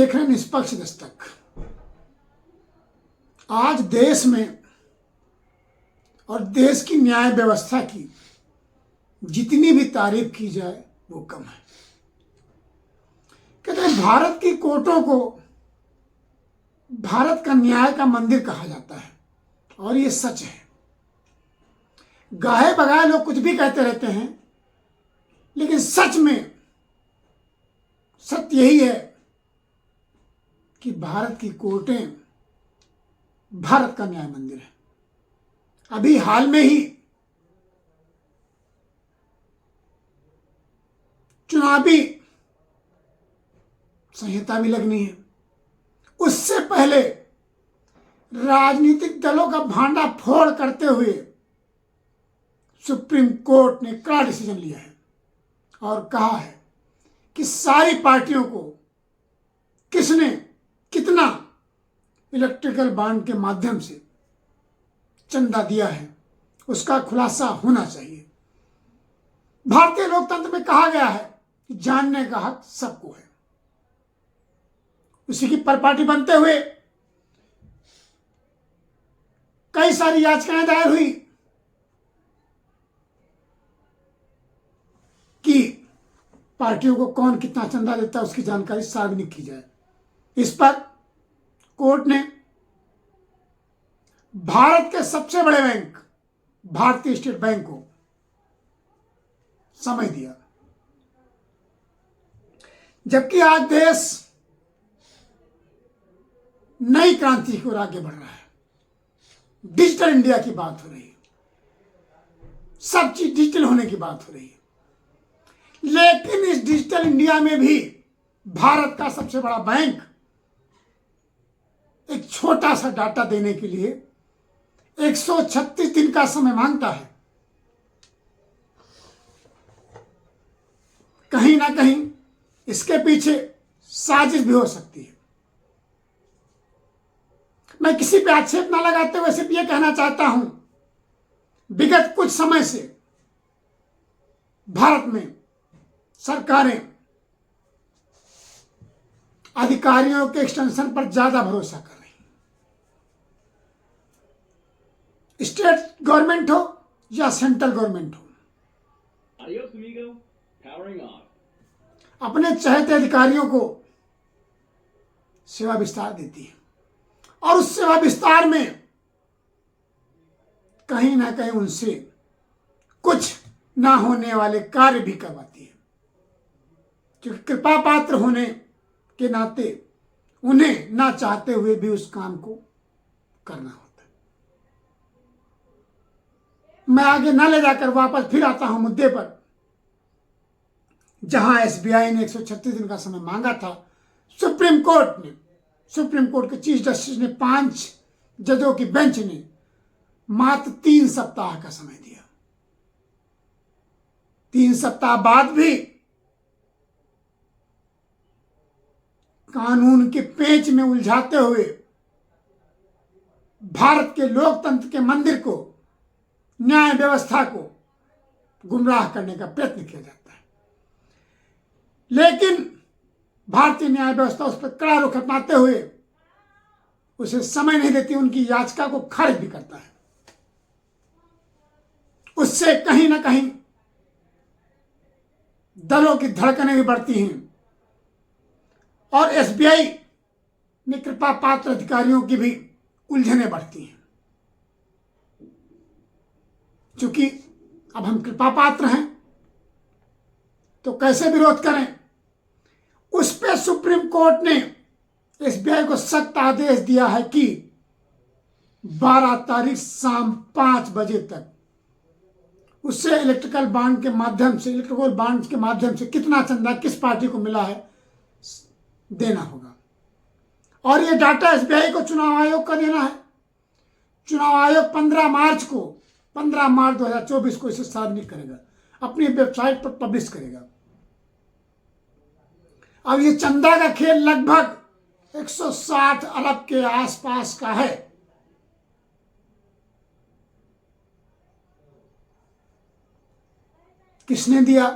देख रहे हैं निष्पक्ष दस्तक। आज देश में और देश की न्याय व्यवस्था की जितनी भी तारीफ की जाए वो कम है। कहते हैं भारत की कोर्टों को भारत का न्याय का मंदिर कहा जाता है और ये सच है। गाहे बगाए लोग कुछ भी कहते रहते हैं, लेकिन सच में सत्य यही है कि भारत की कोर्टें भारत का न्याय मंदिर है। अभी हाल में ही चुनावी संहिता भी लगनी है। उससे पहले राजनीतिक दलों का भांडा फोड़ करते हुए सुप्रीम कोर्ट ने कड़ा डिसीजन लिया है और कहा है कि सारी पार्टियों को किसने कितना इलेक्ट्रिकल बॉन्ड के माध्यम से चंदा दिया है उसका खुलासा होना चाहिए। भारतीय लोकतंत्र में कहा गया है कि जानने का हक सबको है। उसी की परपाटी बनते हुए कई सारी याचिकाएं दायर हुई कि पार्टियों को कौन कितना चंदा देता है उसकी जानकारी सार्वजनिक की जाए। इस पर कोर्ट ने भारत के सबसे बड़े बैंक भारतीय स्टेट बैंक को समय दिया। जबकि आज देश नई क्रांति की ओर आगे बढ़ रहा है, डिजिटल इंडिया की बात हो रही है, सब चीज डिजिटल होने की बात हो रही है, लेकिन इस डिजिटल इंडिया में भी भारत का सबसे बड़ा बैंक एक छोटा सा डाटा देने के लिए 136 दिन का समय मांगता है। कहीं ना कहीं इसके पीछे साजिश भी हो सकती है। मैं किसी पे आक्षेप ना लगाते हुए सिर्फ यह कहना चाहता हूं, विगत कुछ समय से भारत में सरकारें अधिकारियों के एक्सटेंशन पर ज्यादा भरोसा कर रही। स्टेट गवर्नमेंट हो या सेंट्रल गवर्नमेंट हो, अपने चहेते अधिकारियों को सेवा विस्तार देती है और उस सेवा विस्तार में कहीं ना कहीं उनसे कुछ ना होने वाले कार्य भी करवाती है, क्योंकि कृपा पात्र होने के नाते उन्हें ना चाहते हुए भी उस काम को करना होता है। मैं आगे ना ले जाकर वापस फिर आता हूं मुद्दे पर, जहां एसबीआई ने 136 दिन का समय मांगा था। सुप्रीम कोर्ट के चीफ जस्टिस ने 5 जजों की बेंच ने मात्र 3 सप्ताह का समय दिया। 3 सप्ताह बाद भी कानून के पेंच में उलझाते हुए भारत के लोकतंत्र के मंदिर को, न्याय व्यवस्था को गुमराह करने का प्रयत्न किया जाता है। लेकिन भारतीय न्याय व्यवस्था उस पर कड़ा रुख अपनाते हुए उसे समय नहीं देती, उनकी याचिका को खारिज भी करता है। उससे कहीं ना कहीं दलों की धड़कनें भी बढ़ती हैं और एसबीआई में कृपा पात्र अधिकारियों की भी उलझनें बढ़ती हैं। क्योंकि अब हम कृपा पात्र हैं तो कैसे विरोध करें। उस पे सुप्रीम कोर्ट ने एसबीआई को सख्त आदेश दिया है कि 12 तारीख शाम 5 बजे तक उससे इलेक्ट्रिकल बॉन्ड के माध्यम से कितना चंदा किस पार्टी को मिला है देना होगा। और ये डाटा एसबीआई को चुनाव आयोग का देना है। चुनाव आयोग 15 मार्च 2024 को इसे सार्वजनिक करेगा, अपनी वेबसाइट पर पब्लिश करेगा। अब ये चंदा का खेल लगभग 160 अरब के आसपास का है। किसने दिया,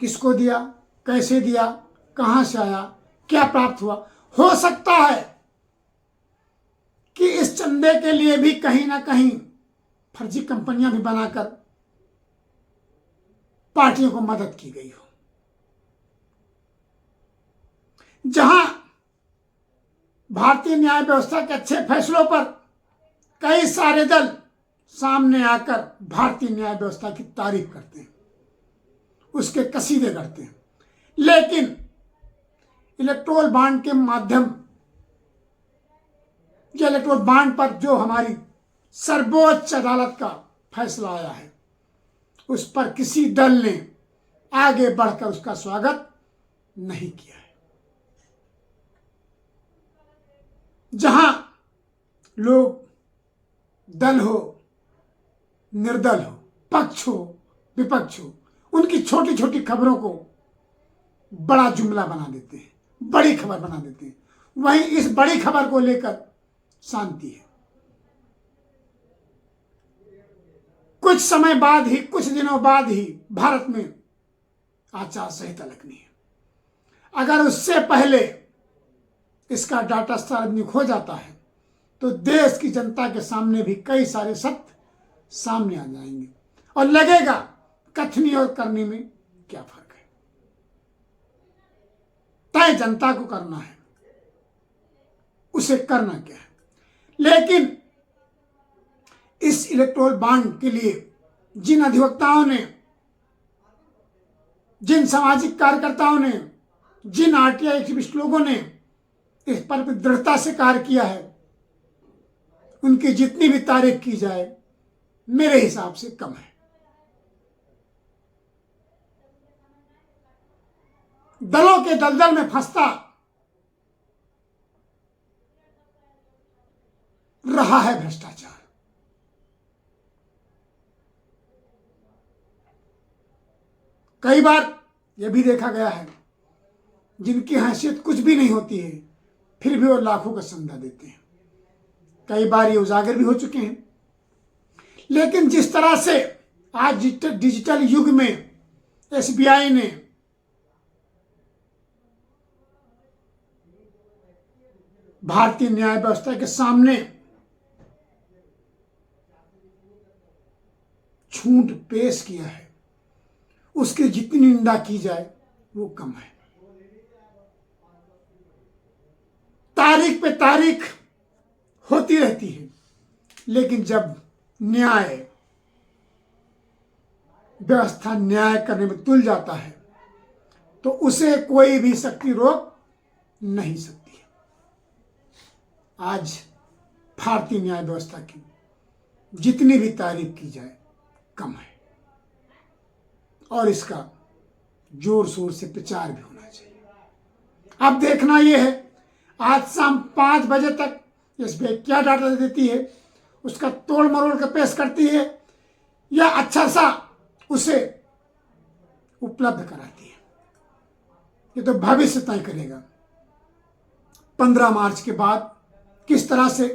किसको दिया, कैसे दिया, कहां से आया, क्या प्राप्त हुआ, हो सकता है कि इस चंदे के लिए भी कहीं ना कहीं फर्जी कंपनियां भी बनाकर पार्टियों को मदद की गई हो। जहां भारतीय न्याय व्यवस्था के अच्छे फैसलों पर कई सारे दल सामने आकर भारतीय न्याय व्यवस्था की तारीफ करते हैं, उसके कसीदे करते हैं, लेकिन इलेक्टोरल बॉन्ड के माध्यम या इलेक्टोरल बॉन्ड पर जो हमारी सर्वोच्च अदालत का फैसला आया है, उस पर किसी दल ने आगे बढ़कर उसका स्वागत नहीं किया है। जहां लोग दल हो निर्दल हो, पक्ष हो विपक्ष हो, उनकी छोटी छोटी खबरों को बड़ा जुमला बना देते हैं, बड़ी खबर बना देते हैं, वहीं इस बड़ी खबर को लेकर शांति है। कुछ समय बाद ही, कुछ दिनों बाद ही भारत में आचार संहिता लगनी है। अगर उससे पहले इसका डाटा सार्वजनिक हो जाता है तो देश की जनता के सामने भी कई सारे सत्य सामने आ जाएंगे और लगेगा कथनी और करने में क्या फर्क है। तय जनता को करना है, उसे करना क्या है। लेकिन इस इलेक्टोरल बॉन्ड के लिए जिन अधिवक्ताओं ने, जिन सामाजिक कार्यकर्ताओं ने, जिन आरटीआई एक्टिविस्ट लोगों ने इस पर दृढ़ता से कार्य किया है, उनकी जितनी भी तारीफ की जाए मेरे हिसाब से कम है। दलों के दलदल में फंसता रहा है भ्रष्टाचार। कई बार यह भी देखा गया है जिनकी हैसियत कुछ भी नहीं होती है फिर भी वो लाखों का चंदा देते हैं। कई बार ये उजागर भी हो चुके हैं। लेकिन जिस तरह से आज डिजिटल युग में एसबीआई ने भारतीय न्याय व्यवस्था के सामने झूठ पेश किया है, उसकी जितनी निंदा की जाए वो कम है। तारीख पे तारीख होती रहती है, लेकिन जब न्याय व्यवस्था न्याय करने में तुल जाता है तो उसे कोई भी शक्ति रोक नहीं सकती है। आज भारतीय न्याय व्यवस्था की जितनी भी तारीफ की जाए कम है और इसका जोर शोर से प्रचार भी होना चाहिए। अब देखना यह है आज शाम 5 बजे तक एसबीआई क्या डाटा देती है, उसका तोड़ मरोड़ कर पेश करती है या अच्छा सा उसे उपलब्ध कराती है, ये तो भविष्य तय करेगा। 15 मार्च के बाद किस तरह से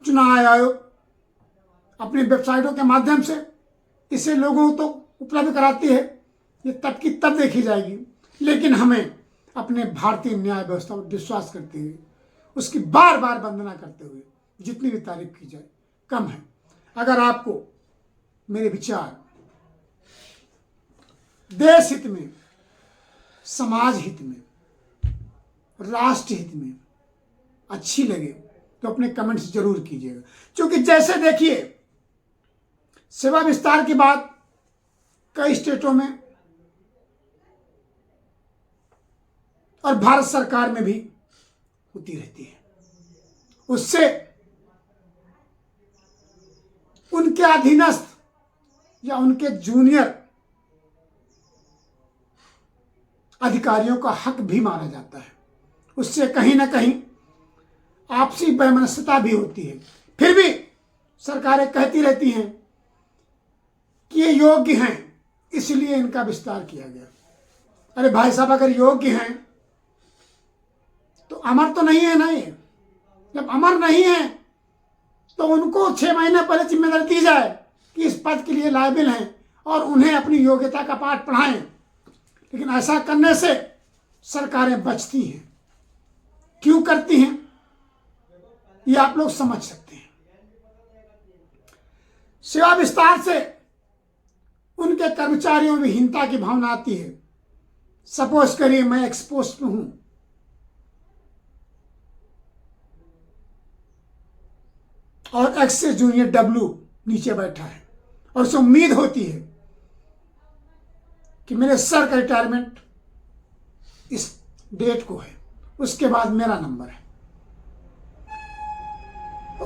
चुनाव आयोग अपनी वेबसाइटों के माध्यम से इसे लोगों को तो उपलब्ध कराती है, ये तब की तब देखी जाएगी। लेकिन हमें अपने भारतीय न्याय व्यवस्था पर विश्वास करते हुए, उसकी बार बार वंदना करते हुए जितनी भी तारीफ की जाए कम है। अगर आपको मेरे विचार देश हित में, समाज हित में, राष्ट्र हित में अच्छी लगे तो अपने कमेंट्स जरूर कीजिएगा। क्योंकि जैसे देखिए सेवा विस्तार की बात कई स्टेटों में और भारत सरकार में भी होती रहती है, उससे उनके अधीनस्थ या उनके जूनियर अधिकारियों का हक भी माना जाता है, उससे कहीं ना कहीं आपसी वैमनस्यता भी होती है। फिर भी सरकारें कहती रहती हैं कि ये योग्य हैं इसलिए इनका विस्तार किया गया। अरे भाई साहब, अगर योग्य हैं तो अमर तो नहीं है ना। ये जब अमर नहीं है तो उनको 6 महीने पहले जिम्मेदारी दी जाए कि इस पद के लिए लायबिल हैं और उन्हें अपनी योग्यता का पाठ पढ़ाएं। लेकिन ऐसा करने से सरकारें बचती हैं, क्यों करती हैं ये आप लोग समझ सकते हैं। सेवा विस्तार से उनके कर्मचारियों में हीनता की भावना आती है। सपोज करिए मैं एक्सपोस्ट में हूं और एक्सेस जूनियर डब्ल्यू नीचे बैठा है और उसे उम्मीद होती है कि मेरे सर का रिटायरमेंट इस डेट को है, उसके बाद मेरा नंबर है।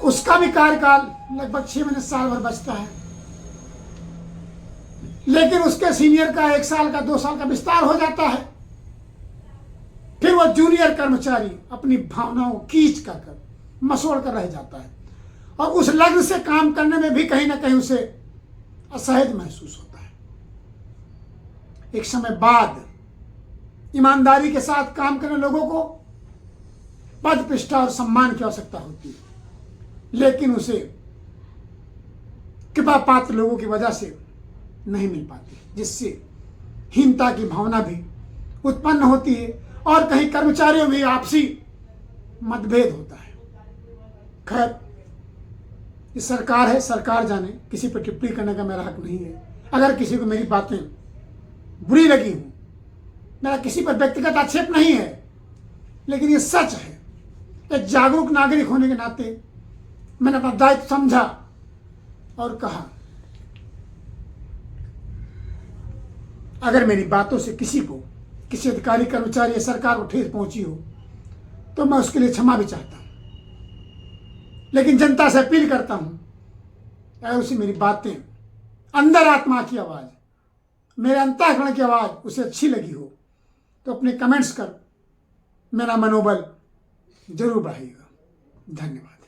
उसका भी कार्यकाल लगभग 6 महीने साल भर बचता है, लेकिन उसके सीनियर का 1 साल का 2 साल का विस्तार हो जाता है। फिर वह जूनियर कर्मचारी अपनी भावनाओं खींच कर मसोड़ कर रह जाता है और उस लग्न से काम करने में भी कहीं ना कहीं उसे असहज महसूस होता है। एक समय बाद ईमानदारी के साथ काम करने लोगों को पद प्रतिष्ठा और सम्मान की आवश्यकता होती है, लेकिन उसे कृपा पात्र लोगों की वजह से नहीं मिल पाती, जिससे हीनता की भावना भी उत्पन्न होती है और कहीं कर्मचारियों में आपसी मतभेद होता है। खैर, ये सरकार है, सरकार जाने, किसी पर टिप्पणी करने का मेरा हक नहीं है। अगर किसी को मेरी बातें बुरी लगी हूं, मेरा किसी पर व्यक्तिगत आक्षेप नहीं है, लेकिन ये सच है। एक जागरूक नागरिक होने के नाते मैंने अपना दायित्व समझा और कहा अगर मेरी बातों से किसी को, किसी अधिकारी, कर्मचारी या सरकार को ठेस पहुंची हो तो मैं उसके लिए क्षमा भी चाहता हूं, लेकिन जनता से अपील करता हूं अगर उसे मेरी बातें, अंदर आत्मा की आवाज, मेरे अंतःकरण की आवाज उसे अच्छी लगी हो तो अपने कमेंट्स कर मेरा मनोबल जरूर बढ़ाइएगा। धन्यवाद।